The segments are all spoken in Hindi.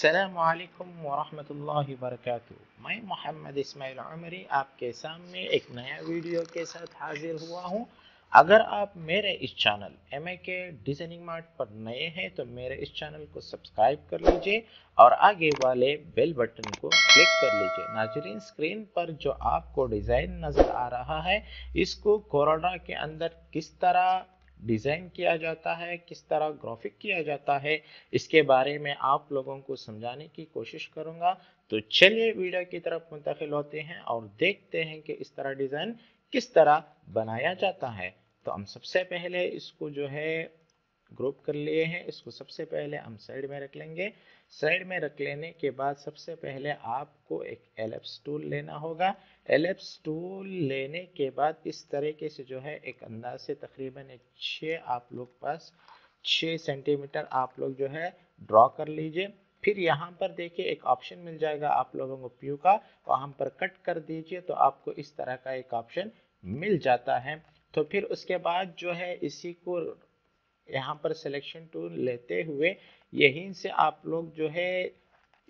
अस्सलामुअलैकुम वरहमतुल्लाहि वबरकातुहू। मैं मोहम्मद इस्माइल उमरी आपके सामने एक नया वीडियो के साथ हाजिर हुआ हूँ। अगर आप मेरे इस चैनल MAK डिज़ाइनिंग मार्ट पर नए हैं तो मेरे इस चैनल को सब्सक्राइब कर लीजिए और आगे वाले बेल बटन को क्लिक कर लीजिए। नाज़रीन, स्क्रीन पर जो आपको डिज़ाइन नज़र आ रहा है, इसको कोरोना के अंदर किस तरह डिज़ाइन किया जाता है, किस तरह ग्राफिक किया जाता है, इसके बारे में आप लोगों को समझाने की कोशिश करूंगा। तो चलिए वीडियो की तरफ मुंतकिल होते हैं और देखते हैं कि इस तरह डिज़ाइन किस तरह बनाया जाता है। तो हम सबसे पहले इसको जो है ग्रुप कर लिए हैं। इसको सबसे पहले हम साइड में रख लेंगे। साइड में रख लेने के बाद सबसे पहले आपको एक एलिप्स टूल लेना होगा। एलिप्स टूल लेने के बाद इस तरीके से जो है एक अंदाज से तकरीबन एक 6 सेंटीमीटर आप लोग जो है ड्रॉ कर लीजिए। फिर यहाँ पर देखिए एक ऑप्शन मिल जाएगा आप लोगों को व्यू का, वहाँ पर कट कर दीजिए तो आपको इस तरह का एक ऑप्शन मिल जाता है। तो फिर उसके बाद जो है इसी को यहाँ पर सिलेक्शन टूल लेते हुए यहीं से आप लोग जो है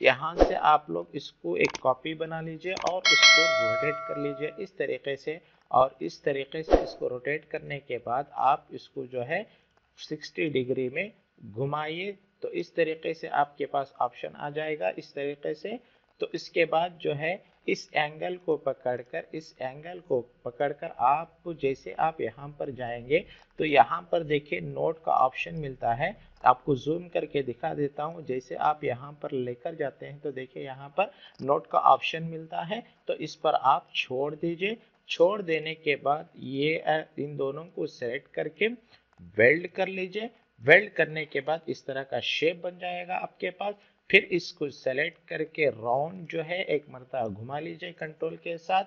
यहाँ से आप लोग इसको एक कॉपी बना लीजिए और उसको रोटेट कर लीजिए इस तरीके से। और इस तरीके से इसको रोटेट करने के बाद आप इसको जो है 60 डिग्री में घुमाइए। तो इस तरीके से आपके पास ऑप्शन आ जाएगा इस तरीके से। तो इसके बाद जो है इस एंगल को पकड़कर आप जैसे आप यहाँ पर जाएंगे तो यहाँ पर देखिए नोट का ऑप्शन मिलता है। आपको जूम करके दिखा देता हूँ। जैसे आप यहाँ पर लेकर जाते हैं तो देखिए यहाँ पर नोट का ऑप्शन मिलता है, तो इस पर आप छोड़ दीजिए। छोड़ देने के बाद ये इन दोनों को सेलेक्ट करके वेल्ड कर लीजिए। वेल्ड करने के बाद इस तरह का शेप बन जाएगा आपके पास। फिर इसको सेलेक्ट करके राउंड जो है एक मरतबा घुमा लीजिए कंट्रोल के साथ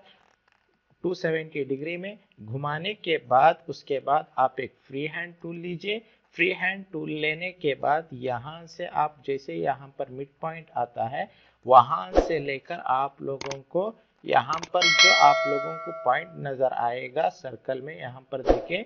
270 डिग्री में। घुमाने के बाद उसके बाद आप एक फ्री हैंड टूल लीजिए। फ्री हैंड टूल लेने के बाद यहाँ से आप जैसे यहाँ पर मिड पॉइंट आता है वहाँ से लेकर आप लोगों को यहाँ पर जो आप लोगों को पॉइंट नज़र आएगा सर्कल में, यहाँ पर देखिए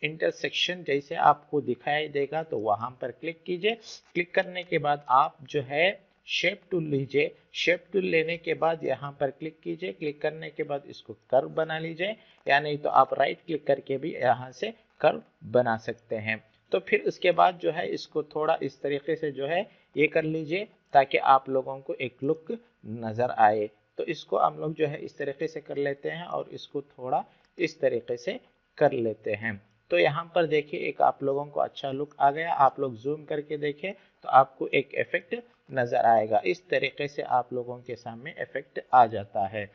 इंटरसेक्शन जैसे आपको दिखाई देगा तो वहां पर क्लिक कीजिए। क्लिक करने के बाद आप जो है शेप टूल लीजिए। शेप टूल लेने के बाद यहाँ पर क्लिक कीजिए। क्लिक करने के बाद इसको कर्व बना लीजिए, या नहीं तो आप राइट क्लिक करके भी यहाँ से कर्व बना सकते हैं। तो फिर उसके बाद जो है इसको थोड़ा इस तरीके से जो है ये कर लीजिए ताकि आप लोगों को एक लुक नजर आए। तो इसको हम लोग जो है इस तरीके से कर लेते हैं और इसको थोड़ा इस तरीके से कर लेते हैं। तो यहाँ पर देखिए एक आप लोगों को अच्छा लुक आ गया। आप लोग जूम करके देखें तो आपको एक इफेक्ट नजर आएगा। इस तरीके से आप लोगों के सामने इफेक्ट आ जाता है।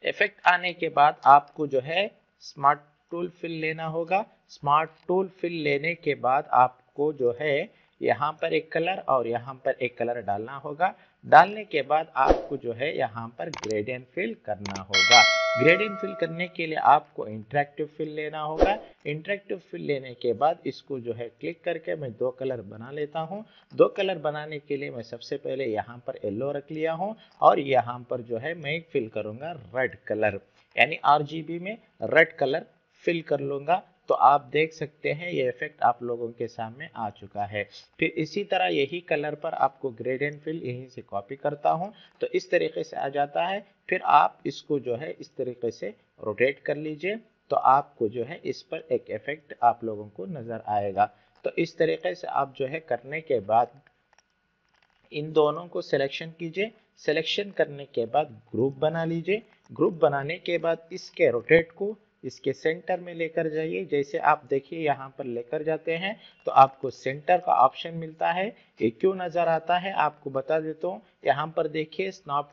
इफेक्ट आने के बाद आपको जो है स्मार्ट टूल फिल लेना होगा। स्मार्ट टूल फिल लेने के बाद आपको जो है यहाँ पर एक कलर और यहाँ पर एक कलर डालना होगा। डालने के बाद आपको जो है यहाँ पर ग्रेडियंट फिल करना होगा। ग्रेडियंट फिल करने के लिए आपको इंटरेक्टिव फिल लेना होगा। इंटरेक्टिव फिल लेने के बाद इसको जो है क्लिक करके मैं 2 कलर बना लेता हूँ। 2 कलर बनाने के लिए मैं सबसे पहले यहाँ पर येलो रख लिया हूँ और यहाँ पर जो है मैं फिल करूँगा रेड कलर, यानी RGB में रेड कलर फिल कर लूँगा। तो आप देख सकते हैं ये इफेक्ट आप लोगों के सामने आ चुका है। फिर इसी तरह यही कलर पर आपको ग्रेडियंट फिल यहीं से कॉपी करता हूं तो इस तरीके से आ जाता है। फिर आप इसको जो है इस तरीके से रोटेट कर लीजिए तो आपको जो है इस पर एक इफेक्ट आप लोगों को नजर आएगा। तो इस तरीके से आप जो है करने के बाद इन दोनों को सिलेक्शन कीजिए। सिलेक्शन करने के बाद ग्रुप बना लीजिए। ग्रुप बनाने के बाद इसके रोटेट को इसके सेंटर में लेकर जाइए। जैसे आप देखिए यहाँ पर लेकर जाते हैं तो आपको सेंटर का ऑप्शन मिलता है। ये क्यों नजर आता है आपको बता देता हूँ। यहाँ पर देखिए स्नैप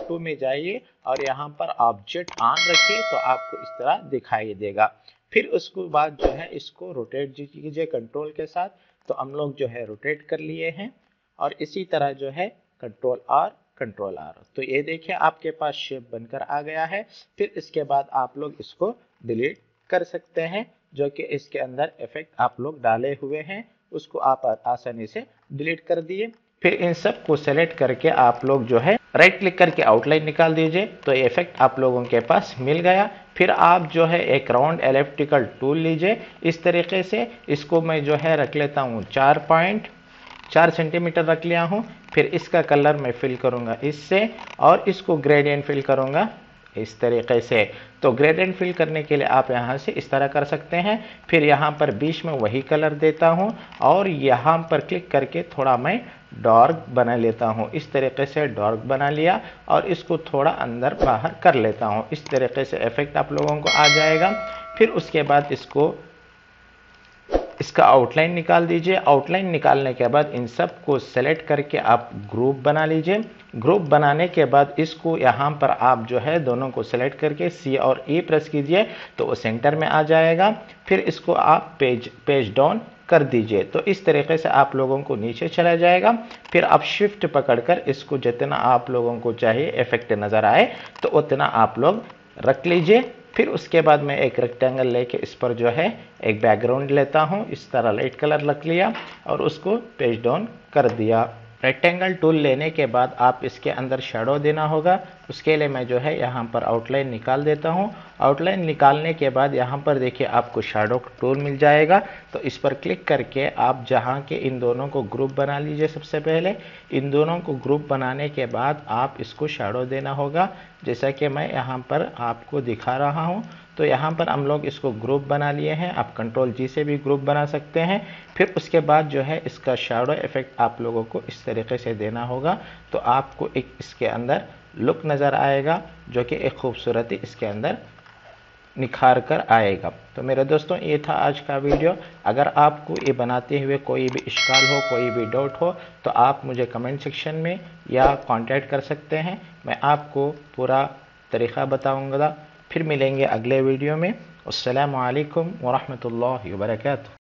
टू में जाइए और यहाँ पर ऑब्जेक्ट ऑन रखिए तो आपको इस तरह दिखाई देगा। फिर उसके बाद जो है इसको रोटेट कीजिए कंट्रोल के साथ। तो हम लोग जो है रोटेट कर लिए हैं और इसी तरह जो है कंट्रोल आर। तो ये देखिए आपके पास शेप बनकर आ गया है। फिर इसके बाद आप लोग इसको डिलीट कर सकते हैं। जो कि इसके अंदर इफेक्ट आप लोग डाले हुए हैं उसको आप आसानी से डिलीट कर दिए। फिर इन सब को सेलेक्ट करके आप लोग जो है राइट क्लिक करके आउटलाइन निकाल दीजिए तो ये इफेक्ट आप लोगों के पास मिल गया। फिर आप जो है एक राउंड एलिप्टिकल टूल लीजिए इस तरीके से। इसको मैं जो है रख लेता हूँ 4 पॉइंट। 4 सेंटीमीटर रख लिया हूँ। फिर इसका कलर मैं फिल करूँगा इससे और इसको ग्रेडियंट फिल करूँगा इस तरीके से। तो ग्रेडियंट फिल करने के लिए आप यहाँ से इस तरह कर सकते हैं। फिर यहाँ पर बीच में वही कलर देता हूँ और यहाँ पर क्लिक करके थोड़ा मैं डार्क बना लेता हूँ। इस तरीके से डार्क बना लिया और इसको थोड़ा अंदर बाहर कर लेता हूँ। इस तरीके से इफेक्ट आप लोगों को आ जाएगा। फिर उसके बाद इसका आउटलाइन निकाल दीजिए। आउटलाइन निकालने के बाद इन सब को सेलेक्ट करके आप ग्रुप बना लीजिए। ग्रुप बनाने के बाद इसको यहाँ पर आप जो है दोनों को सेलेक्ट करके C और E प्रेस कीजिए तो वो सेंटर में आ जाएगा। फिर इसको आप पेज डाउन कर दीजिए तो इस तरीके से आप लोगों को नीचे चला जाएगा। फिर आप शिफ्ट पकड़कर इसको जितना आप लोगों को चाहिए इफेक्ट नज़र आए तो उतना आप लोग रख लीजिए। फिर उसके बाद मैं एक रेक्टेंगल लेके इस पर जो है एक बैकग्राउंड लेता हूँ। इस तरह लाइट कलर रख लिया और उसको पेज डाउन कर दिया। रेक्टेंगल टूल लेने के बाद आप इसके अंदर शैडो देना होगा। उसके लिए मैं जो है यहाँ पर आउटलाइन निकाल देता हूँ। आउटलाइन निकालने के बाद यहाँ पर देखिए आपको शैडो टूल मिल जाएगा। तो इस पर क्लिक करके आप जहाँ के इन दोनों को ग्रुप बना लीजिए। सबसे पहले इन दोनों को ग्रुप बनाने के बाद आप इसको शैडो देना होगा, जैसा कि मैं यहाँ पर आपको दिखा रहा हूँ। तो यहाँ पर हम लोग इसको ग्रुप बना लिए हैं। आप कंट्रोल G से भी ग्रुप बना सकते हैं। फिर उसके बाद जो है इसका शैडो इफेक्ट आप लोगों को इस तरीके से देना होगा तो आपको एक इसके अंदर लुक नज़र आएगा जो कि एक खूबसूरती इसके अंदर निखार कर आएगा। तो मेरे दोस्तों ये था आज का वीडियो। अगर आपको ये बनाते हुए कोई भी इश्काल हो, कोई भी डाउट हो तो आप मुझे कमेंट सेक्शन में या कांटेक्ट कर सकते हैं। मैं आपको पूरा तरीक़ा बताऊंगा। फिर मिलेंगे अगले वीडियो में। अस्सलामु अलैकुम व रहमतुल्लाहि व बरकातुहू।